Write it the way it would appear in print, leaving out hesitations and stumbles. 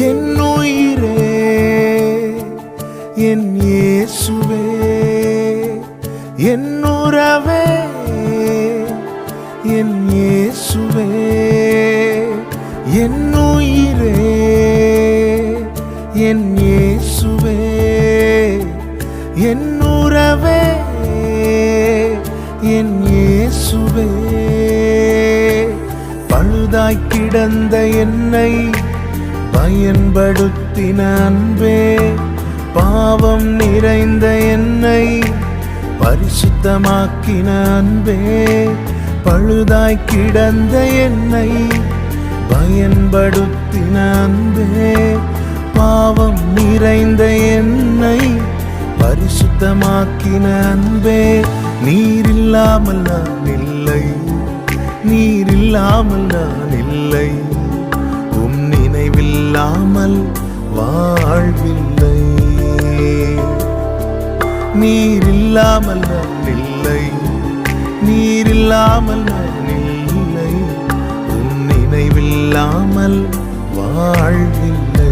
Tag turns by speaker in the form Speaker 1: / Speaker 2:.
Speaker 1: என் உயிரே என் இயேசுவே என் உறவே என் இயேசுவே என் உயிரே என் இயேசுவே என் உறவே என் இயேசுவே பழுதாய் கிடந்த என்னை பயன்படுத்தின அன்பே பாவம் நிறைந்த என்னை பரிசுத்தமாக்கின அன்பே பழுதாய் கிடந்த என்னை பயன்படுத்தின அன்பே பாவம் நிறைந்த என்னை பரிசுத்தமாக்கின அன்பே நீரில்லாமல் நான் இல்லை நீரில்லாமல் நான் இல்லை உம் நினைவில்லாமல் வாழ்வில்லை நீரில்லாமல் நான் இல்லை நீரில்லாமல் நான் இல்லை உம் நினைவில்லாமல் வாழ்வில்லை